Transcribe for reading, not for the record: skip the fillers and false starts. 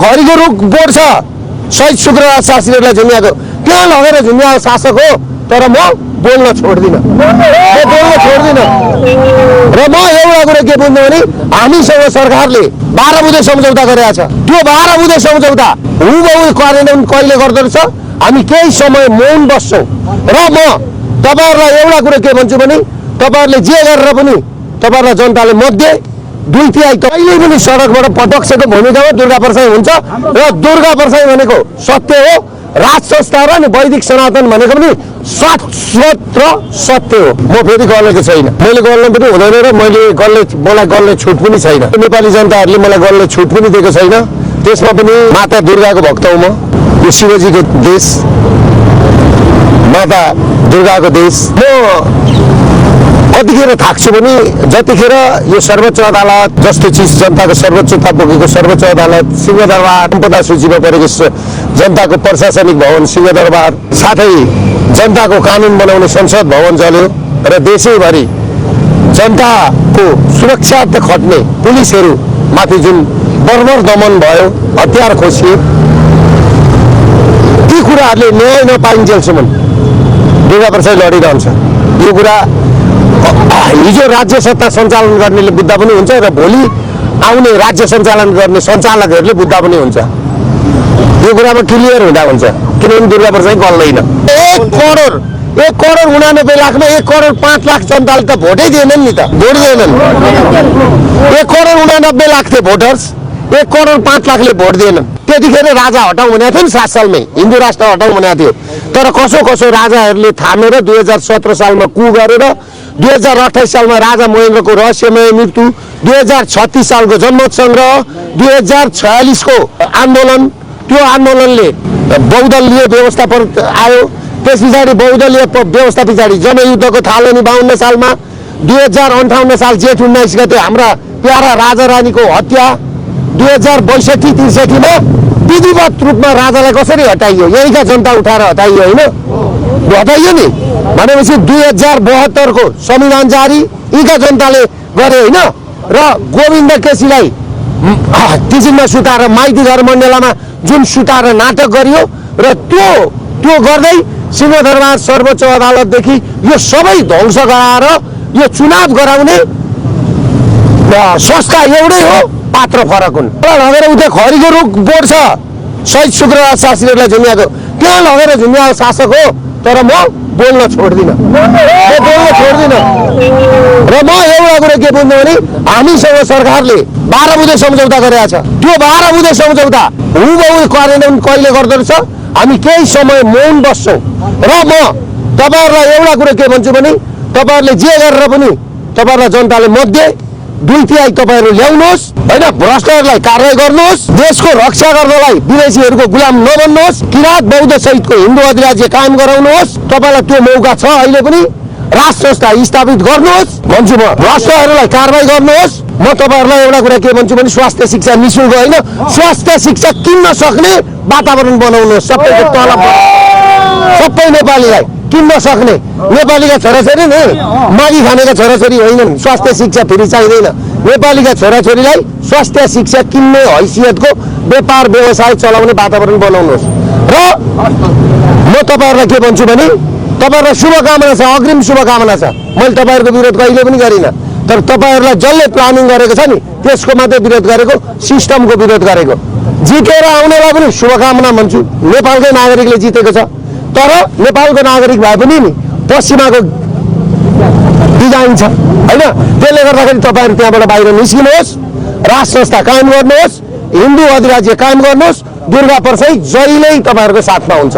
खरीको रुख बोर्ड छ शहीद शुक्रबार शास्त्रीलाई झुन्ड्याएको त्यहाँ लगेर झुन्ड्याएको शासक हो तर म बोल्न छोड्दिनँ र म एउटा कुरा के बुझ्नु भने हामीसँग सरकारले 12 बुँदे सम्झौता गरेको छ त्यो 12 बुँदे सम्झौता हुबहु कार्यान्वयन कहिले गर्दो रहेछ हामी केही समय मौन बस्छौँ र म तपाईहरुलाई एउटा कुरा के भन्छु भने तपाईहरुले जे गरेर पनि तपाईहरुलाई जनताले मध्ये 2/3 कहिले पनि सडकबाट पटक्सेको भूमिकामा दुर्गा परसाई हुन्छ र दुर्गा परसाई भनेको सत्य हो राज संस्था र वैदिक सनातन भनेको पनि शाश्वत र सत्य हो म फेरि गलेको छैन मैले गर्न पनि हुँदैन र मैले मलाई गर्ने छुट पनि छैन नेपाली जनताहरूले मलाई गर्ने छुट पनि दिएको छैन त्यसमा पनि माता दुर्गाको भक्त हो म यो शिवजीको देश माता दुर्गाको देश म कतिखेर थाक्छु भने जतिखेर यो सर्वोच्च अदालत जस्तो चिज जनताको सर्वोच्चता बोकेको सर्वोच्च अदालत सिंहदरबार सम्पदा सूचीमा परेको जनताको प्रशासनिक भवन सिंहदरबार साथै जनताको कानुन बनाउने संसद भवन जल्यो र देशैभरि जनताको सुरक्षार्थ खट्ने पुलिसहरू माथि जुन बर्बर दमन भयो हतियार खोसियो ती कुराहरूले न्याय नपाइन्जेलसम्म दुर्गा परसाई लडिरहन्छ यो कुरा हिजो राज्य सत्ता सञ्चालन गर्नेले बुझ्दा पनि हुन्छ र भोलि आउने राज्य सञ्चालन गर्ने सञ्चालकहरूले बुझ्दा पनि हुन्छ यो कुरामा क्लियर हुँदा हुन्छ किनभने दुर्गा परसाई गल्दैन 1 करोड 89 लाखमा 1 करोड 5 लाख जनताले त भोटै दिएनन् नि त भोट दिएनन् 1 करोड 89 लाख थिए भोटर्स 1 करोड 5 लाखले भोट दिएनन् त्यतिखेर राजा हटाउँ भनेको थियो नि 7 सालमै हिन्दू राष्ट्र हटाउँ भनेको थियो तर कसो राजाहरूले थामेर 2017 सालमा कु गरेर 2028 सालमा राजा महेन्द्रको रहस्यमय मृत्यु 2036 सालको जनमत-संग्रह 2046 को आन्दोलन त्यो आन्दोलनले बहुदलीय व्यवस्था पर आयो त्यस पछाडि बहुदलीय व्यवस्था पछाडि जनयुद्धको थालनी 52 सालमा 2058 साल जेठ 19 गते हाम्रा प्यारा राजा रानीको हत्या 2062-63 मा विधिवत रूपमा राजालाई कसरी हटाइयो यहीका जनता उठाएर हटाइयो हैन हटाइयो नि भनेपछि 2072 को संविधान जारी यीका जनताले गरे हैन र गोविन्द केसीलाई टिचिङमा सुताएर माइती घर मण्डलामा जुन सुताएर नाटक गरियो र त्यो गर्दै सिंहदरबार सर्वोच्च अदालतदेखि यो सबै ध्वंस गराएर यो चुनाव गराउने संस्था एउटै हो पात्र फरक हुन् लगेर उता खरीको रुख बोर्ड छ शहीद शुक्रबार शास्त्रीलाई झुन्ड्याएको त्यहाँ लगेर झुन्ड्याएको शासक हो तर म बोल्न छोड्दिनँ र म एउटा कुरा के बुझ्नु भने हामीसँग सरकारले 12 बुँदे सम्झौता गरेको छ त्यो 12 बुँदे सम्झौता हुबहु कार्यान्वयन कहिले गर्दो रहेछ हामी केही समय मौन बस्छौँ र म तपाईहरुलाई एउटा कुरा के भन्छु भने तपाईहरुले जे गरेर पनि तपाईहरुलाई जनताले मध्ये 2/3 तपाईहरु ल्याउनुहोस् हैन भ्रष्टहरूलाई कारबाही गर्नुहोस् देशको रक्षा गर्नलाई विदेशीहरूको गुलाम नबन्नुहोस् किरात बौद्ध सहितको हिन्दू अधिराज्य कायम गराउनुहोस् तपाईलाई त्यो मौका छ अहिले पनि राज संस्था स्थापित गर्नुहोस् भन्छु म भ्रष्टहरूलाई कारबाही गर्नुहोस् म तपाईहरुलाई एउटा कुरा के भन्छु भने स्वास्थ्य शिक्षा निशुल्क हैन स्वास्थ्य शिक्षा किन्न सक्ने वातावरण बनाउनुहोस् सबैको तलब सबै नेपालीलाई किन्न सक्ने नेपालीका छोराछोरी नि मागी खानेका छोराछोरी होइनन् स्वास्थ्य शिक्षा फेरि चाहिँदैन नेपालीका छोराछोरीलाई स्वास्थ्य शिक्षा किन्ने हैसियतको व्यापार व्यवसाय चलाउने वातावरण बनाउनुहोस् र म तपाईहरुलाई के भन्छु भने तपाईहरुलाई शुभकामना छ अग्रिम शुभकामना छ मैले तपाईहरुको विरोध कहिले पनि गरिन तर तपाईहरुलाई जसले प्लानिङ गरेको छ नि त्यसको मात्रै विरोध गरेको सिस्टमको विरोध गरेको जितेर आउनेलाई पनि शुभकामना भन्छु नेपालकै नागरिकले जितेको छ तर नेपालको नागरिक भए पनि नि पश्चिमाको डिजाइन छ हैन त्यसले गर्दाखेरि तपाईहरु त्यहाँबाट बाहिर निस्किनुहोस् राज संस्था कायम गर्नुहोस् हिन्दू अधिराज्य कायम गर्नुहोस् दुर्गा परसाई जहिल्यै तपाईहरुको साथमा हुन्छ